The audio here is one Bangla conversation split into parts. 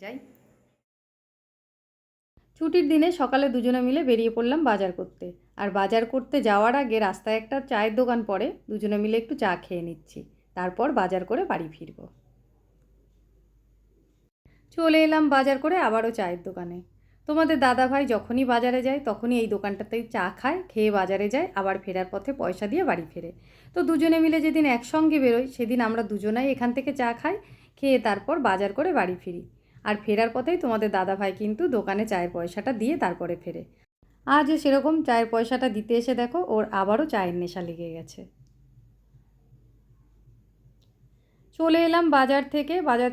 যাই। ছুটির দিনে সকালে দুজনে মিলে বেরিয়ে পড়লাম বাজার করতে। আর বাজার করতে যাওয়ার আগে রাস্তায় একটা চায়ের দোকান পড়ে, দুজনে মিলে একটু চা খেয়ে নিচ্ছি, তারপর বাজার করে বাড়ি ফিরব। চলে এলাম বাজার করে আবারও চায়ের দোকানে। তোমাদের দাদাভাই যখনই বাজারে যায় তখনই এই দোকানটাতেই চা খায়, খেয়ে বাজারে যায়, আবার ফেরার পথে পয়সা দিয়ে বাড়ি ফেরে। তো দুজনে মিলে যেদিন একসঙ্গে বেরোই সেদিন আমরা দুজনাই এখান থেকে চা খাই, খেয়ে তারপর বাজার করে বাড়ি ফিরি। আর ফেরার পথেই তোমাদের দাদাভাই কিন্তু দোকানে চায়ের পয়সাটা দিয়ে তারপরে ফেরে। আজও সেরকম চায়ের পয়সাটা দিতে এসে দেখো ওর আবারও চায়ের নেশা লেগে গেছে। চলে এলাম বাজার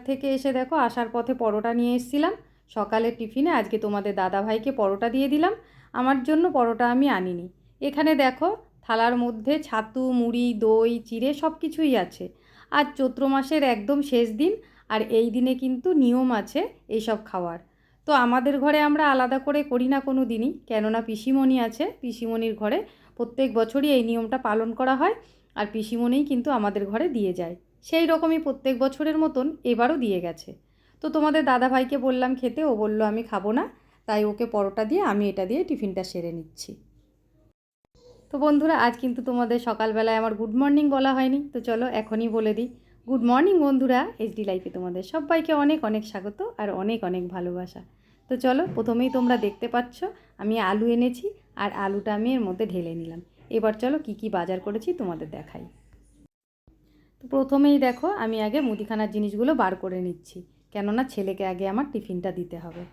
থেকে এসে দেখো আসার পথে পরোটা নিয়ে এসেছিলাম। সকালের টিফিনে আজকে তোমাদের দাদাভাইকে পরোটা দিয়ে দিলাম, আমার জন্য পরোটা আমি আনিনি। এখানে দেখো থালার মধ্যে ছাতু, মুড়ি, দই, চিড়ে সব কিছুই আছে। আজ চৈত্র মাসের একদম শেষ দিন, আর এই দিনে কিন্তু নিয়ম আছে এইসব খাওয়ার। তো আমাদের ঘরে আমরা আলাদা করে করি না কোনো দিনই, কেননা পিসিমণি আছে, পিসিমণির ঘরে প্রত্যেক বছরই এই নিয়মটা পালন করা হয়। আর পিসিমণিই কিন্তু আমাদের ঘরে দিয়ে যায়, সেই রকমই প্রত্যেক বছরের মতন এবারও দিয়ে গেছে। তো তোমাদের দাদাভাইকে বললাম খেতে, ও বলল আমি খাবো না, তাই ওকে পরোটা দিয়ে আমি এটা দিয়ে টিফিনটা সেরে নিচ্ছি। তো বন্ধুরা, আজ কিন্তু তোমাদের সকালবেলায় আমার গুড মর্নিং বলা হয়নি, তো চলো এখনই বলে দিই। গুড মর্নিং বন্ধুরা, এইচডি লাইফে তোমাদের সবাইকে অনেক অনেক স্বাগত আর অনেক অনেক ভালোবাসা। তো চলো, প্রথমেই তোমরা দেখতে পাচ্ছ আমি আলু এনেছি, আর আলুটা আমি এর মধ্যে ঢেলে নিলাম। এবার চলো কি কি বাজার করেছি তোমাদের দেখাই। তো প্রথমেই দেখো আমি আগে মুদিখানার জিনিসগুলো বার করে নিচ্ছি, কেননা ছেলেকে আগে আমার টিফিনটা দিতে হবে।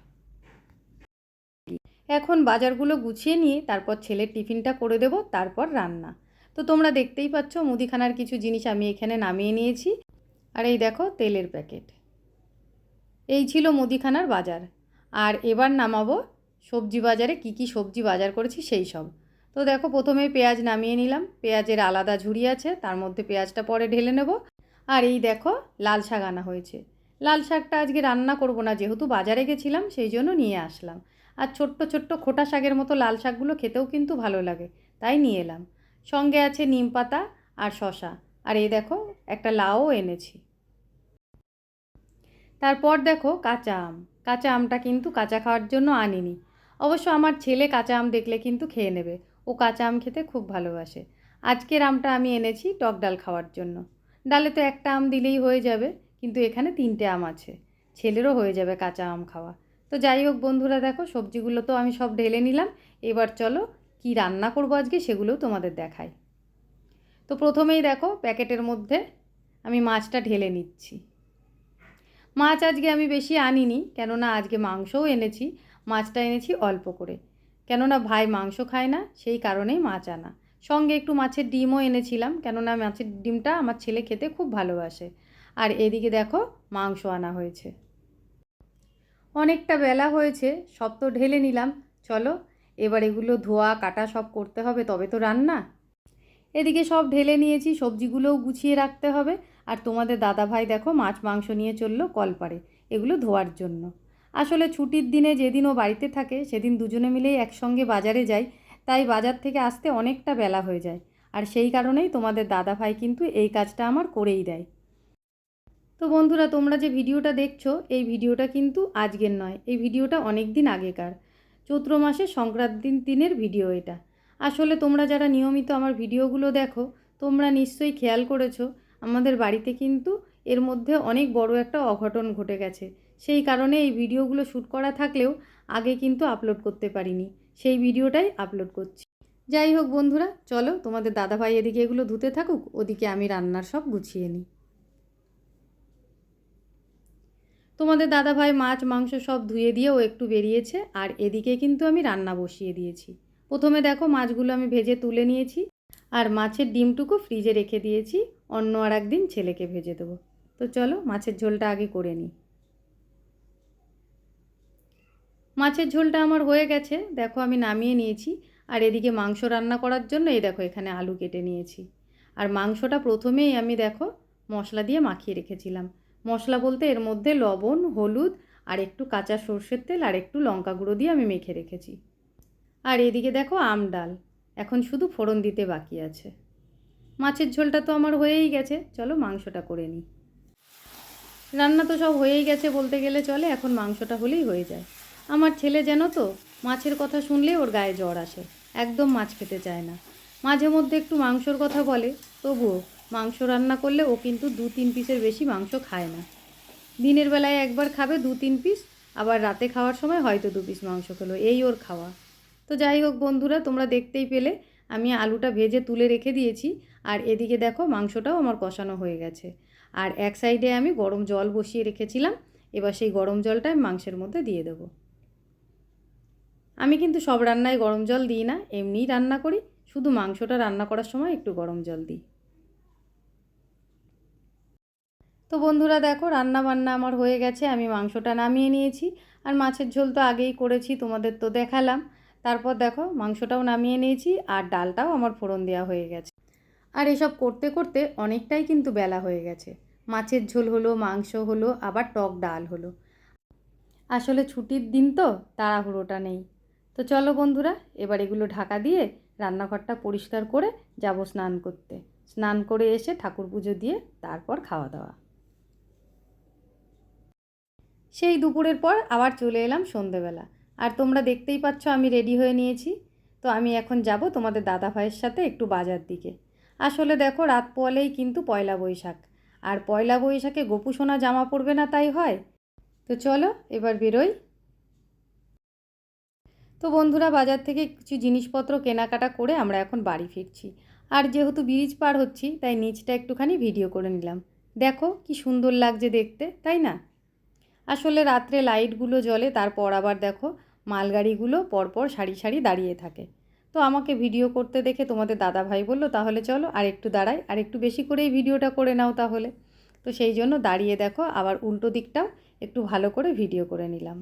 এখন বাজারগুলো গুছিয়ে নিয়ে তারপর ছেলের টিফিনটা করে দেব, তারপর রান্না। তো তোমরা দেখতেই পাচ্ছ মুদিখানার কিছু জিনিস আমি এখানে নামিয়ে নিয়েছি। আর এই দেখো তেলের প্যাকেট। এই ছিল মুদিখানার বাজার। আর এবার নামাবো সবজি বাজারে কি কি সবজি বাজার করেছি সেই সব। তো দেখো প্রথমে পেঁয়াজ নামিয়ে নিলাম, পেঁয়াজের আলাদা ঝুড়ি আছে, তার মধ্যে পেঁয়াজটা পরে ঢেলে নেব। আর এই দেখো লাল শাক আনা হয়েছে। লাল শাকটা আজকে রান্না করব না, যেহেতু বাজারে গেছিলাম সেই জন্য নিয়ে আসলাম। আর ছোট্ট ছোট্ট খোটা শাকের মতো লাল শাকগুলো খেতেও কিন্তু ভালো লাগে, তাই নিয়ে এলাম। সঙ্গে আছে নিম পাতা আর শশা। আর এই দেখো একটা লাউও এনেছি। তারপর দেখো কাঁচা আম। কাঁচা আমটা কিন্তু কাঁচা খাওয়ার জন্য আনিনি, অবশ্য আমার ছেলে কাঁচা আম দেখলে কিন্তু খেয়ে নেবে, ও কাঁচা আম খেতে খুব ভালোবাসে। আজকের আমটা আমি এনেছি টক ডাল খাওয়ার জন্য। ডালে তো একটা আম দিলেই হয়ে যাবে, কিন্তু এখানে 3টে আম আছে, ছেলেরও হয়ে যাবে কাঁচা আম খাওয়া। তো যাই হোক বন্ধুরা, দেখো সবজিগুলো তো আমি সব ঢেলে নিলাম। এবার চলো কি রান্না করবো আজকে সেগুলোও তোমাদের দেখাই। তো প্রথমেই দেখো প্যাকেটের মধ্যে আমি মাছটা ঢেলে নিচ্ছি। মাছ আজকে আমি বেশি আনিনি, কেননা আজকে মাংসও এনেছি। মাছটা এনেছি অল্প করে, কেননা ভাই মাংস খায় না, সেই কারণেই মাছ আনা। সঙ্গে একটু মাছের ডিমও এনেছিলাম, কেননা মাছের ডিমটা আমার ছেলে খেতে খুব ভালোবাসে। আর এদিকে দেখো মাংস আনা হয়েছে। অনেকটা বেলা হয়েছে, সব তো ঢেলে নিলাম। চলো এবার এগুলো ধোয়া কাটা সব করতে হবে, তবে তো রান্না। এদিকে সব ঢেলে নিয়েছি, সবজিগুলোও গুছিয়ে রাখতে হবে। আর তোমাদের দাদাভাই দেখো মাছ মাংস নিয়ে চললো কলপাড়ে এগুলো ধোয়ার জন্য। আসলে ছুটির দিনে যেদিন ও বাড়িতে থাকে সেদিন দুজনে মিলেই একসঙ্গে বাজারে যাই, তাই বাজার থেকে আসতে অনেকটা বেলা হয়ে যায়। আর সেই কারণেই তোমাদের দাদাভাই কিন্তু এই কাজটা আমার করেই দেয়। তো বন্ধুরা, তোমরা যে ভিডিওটা দেখছো এই ভিডিওটা কিন্তু আজকের নয়, এই ভিডিওটা অনেক দিন আগেকার, চৈত্র মাসে সংক্রান্তির দিনের ভিডিও এটা। আসলে তোমরা যারা নিয়মিত আমার ভিডিওগুলো দেখো তোমরা নিশ্চয়ই খেয়াল করেছো আমাদের বাড়িতে কিন্তু এর মধ্যে অনেক বড় একটা অঘটন ঘটে গেছে। সেই কারণে এই ভিডিওগুলো শ্যুট করা থাকলেও আগে কিন্তু আপলোড করতে পারিনি, সেই ভিডিওটাই আপলোড করছি। যাই হোক বন্ধুরা, চলো তোমাদের দাদাভাই এদিকে এগুলো ধুতে থাকুক, ওদিকে আমি রান্নার সব গুছিয়ে নিই। তোমাদের দাদাভাই মাছ মাংস সব ধুয়ে দিয়ে ও একটু বেরিয়েছে, আর এদিকে কিন্তু আমি রান্না বসিয়ে দিয়েছি। প্রথমে দেখো মাছগুলো আমি ভেজে তুলে নিয়েছি, আর মাছের ডিমটুকু ফ্রিজে রেখে দিয়েছি, অন্য আর একদিন ছেলেকে ভেজে দেবো। তো চলো মাছের ঝোলটা আগে করে নিই। মাছের ঝোলটা আমার হয়ে গেছে, দেখো আমি নামিয়ে নিয়েছি। আর এদিকে মাংস রান্না করার জন্য এই দেখো এখানে আলু কেটে নিয়েছি। আর মাংসটা প্রথমেই আমি দেখো মশলা দিয়ে মাখিয়ে রেখেছিলাম। মশলা বলতে এর মধ্যে লবণ, হলুদ আর একটু কাঁচা সর্ষের তেল আর একটু লঙ্কা গুঁড়ো দিয়ে আমি মেখে রেখেছি। আর এদিকে দেখো আম ডাল, এখন শুধু ফোড়ন দিতে বাকি আছে। মাছের ঝোলটা তো আমার হয়েই গেছে, চলো মাংসটা করে নিই। রান্না তো সব হয়েই গেছে বলতে গেলে চলে, এখন মাংসটা হলেই হয়ে যায়। আমার ছেলে যেন তো মাছের কথা শুনলে ওর গায়ে জ্বর আসে, একদম মাছ খেতে চায় না। মাঝে মধ্যে একটু মাংসর কথা বলে, তবুও মাংস রান্না করলে ও কিন্তু 2-3 পিসের বেশি মাংস খায় না। দিনের বেলায় একবার খাবে 2-3 পিস, আবার রাতে খাওয়ার সময় হয়তো 2 পিস মাংস খেলো, এই ওর খাওয়া। তো যাই হোক বন্ধুরা, তোমরা দেখতেই পেলে আমি আলুটা ভেজে তুলে রেখে দিয়েছি, আর এদিকে দেখো মাংসটাও আমার কষানো হয়ে গেছে। আর এক সাইডে আমি গরম জল বসিয়ে রেখেছিলাম, এবার সেই গরম জলটা আমি মাংসের মধ্যে দিয়ে দেবো। আমি কিন্তু সব রান্নায় গরম জল দিই না, এমনিই রান্না করি, শুধু মাংসটা রান্না করার সময় একটু গরম জল দিই। তো বন্ধুরা দেখো, রান্না বান্না আমার হয়ে গেছে, আমি মাংসটা নামিয়ে নিয়েছি। আর মাছের ঝোল তো আগেই করেছি, তোমাদের তো দেখালাম। তারপর দেখো মাংসটাও নামিয়ে নিয়েছি, আর ডালটাও আমার ফোড়ন দেওয়া হয়ে গেছে। আর এসব করতে করতে অনেকটাই কিন্তু বেলা হয়ে গেছে। মাছের ঝোল হলো, মাংস হলো, আবার টক ডাল হলো। আসলে ছুটির দিন তো, তাড়াহুড়োটা নেই। তো চলো বন্ধুরা, এবার এগুলো ঢাকা দিয়ে রান্নাঘরটা পরিষ্কার করে যাব স্নান করতে। স্নান করে এসে ঠাকুর পুজো দিয়ে তারপর খাওয়া দাওয়া। সেই দুপুরের পর আবার চলে এলাম সন্ধেবেলা। আর তোমরা দেখতেই পাচ্ছ আমি রেডি হয়ে নিয়েছি। তো আমি এখন যাব তোমাদের দাদা ভাইয়ের সাথে একটু বাজার দিকে। আসলে দেখো, রাত পোয়ালেই কিন্তু পয়লা বৈশাখ। আর পয়লা বৈশাখে গোপু সোনা জামা পরবে না তাই হয়? তো চলো এবার বেরোই। তো বন্ধুরা, বাজার থেকে কিছু জিনিসপত্র কেনাকাটা করে আমরা এখন বাড়ি ফিরছি। আর যেহেতু ব্রিজ পার হচ্ছি, তাই নিচটা একটুখানি ভিডিও করে নিলাম। দেখো কি সুন্দর লাগছে দেখতে, তাই না? আসলে রাত্রে লাইটগুলো জ্বলে, তারপর আবার দেখো মালগাড়িগুলো পরপর সারি সারি দাঁড়িয়ে থাকে। তো আমাকে ভিডিও করতে দেখে তোমাদের দাদা ভাই বললো, তাহলে চলো আর একটু দাঁড়াই, আর একটু বেশি করেই ভিডিওটা করে নাও তাহলে। তো সেই জন্য দাঁড়িয়ে দেখো আবার উল্টো দিকটাও একটু ভালো করে ভিডিও করে নিলাম।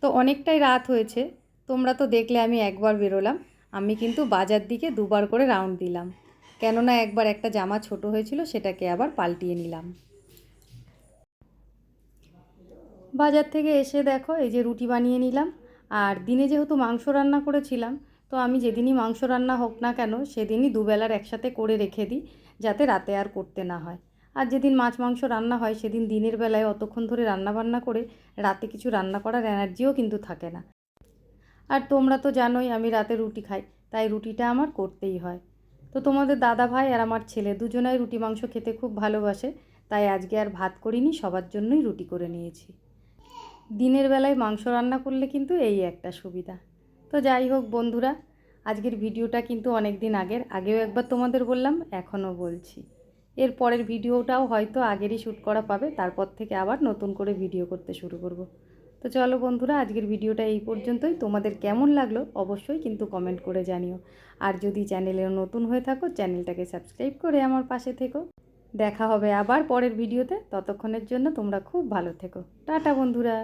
তো অনেকটাই রাত হয়েছে, তোমরা তো দেখলে আমি একবার বেরোলাম, আমি কিন্তু বাজার দিকে দুবার করে রাউন্ড দিলাম। কেননা একবার একটা জামা ছোট হয়েছিল, সেটাকে আবার পাল্টিয়ে নিলাম। বাজার থেকে এসে দেখো এই যে রুটি বানিয়ে নিলাম। আর দিনে যেহেতু মাংস রান্না করেছিলাম, তো আমি যেদিনই মাংস রান্না হোক না কেন সেদিনই দুবেলার একসাথে করে রেখে দিই, যাতে রাতে আর করতে না হয়। আর যেদিন মাছ মাংস রান্না হয় সেদিন দিনের বেলায় অতক্ষণ ধরে রান্না বান্না করে রাতে কিছু রান্না করার এনার্জিও কিন্তু থাকে না। আর তোমরা তো জানোই আমি রাতে রুটি খাই, তাই রুটিটা আমার করতেই হয়। তো তোমাদের দাদা ভাই আর আমার ছেলে দুজনাই রুটি মাংস খেতে খুব ভালোবাসে, তাই আজকে আর ভাত করিনি, সবার জন্যই রুটি করে নিয়েছি। দিনের বেলায় মাংস রান্না করলে কিন্তু এই একটা সুবিধা। তো যাই হোক বন্ধুরা, আজকের ভিডিওটা কিন্তু অনেক দিন আগেও একবার তোমাদের বললাম, এখনও বলছি। এর পরের ভিডিওটাও হয়তো আগেরই শ্যুট করা পাবে, তারপর থেকে আবার নতুন করে ভিডিও করতে শুরু করব। তো চলো বন্ধুরা, আজকের ভিডিওটা এই পর্যন্তই। তোমাদের কেমন লাগলো অবশ্যই কিন্তু কমেন্ট করে জানিও। আর যদি চ্যানেলে নতুন হয়ে থাকো, চ্যানেলটাকে সাবস্ক্রাইব করে আমার পাশে থেকো। দেখা হবে আবার পরের ভিডিওতে, ততক্ষণের জন্য তোমরা খুব ভালো থেকো। টাটা বন্ধুরা।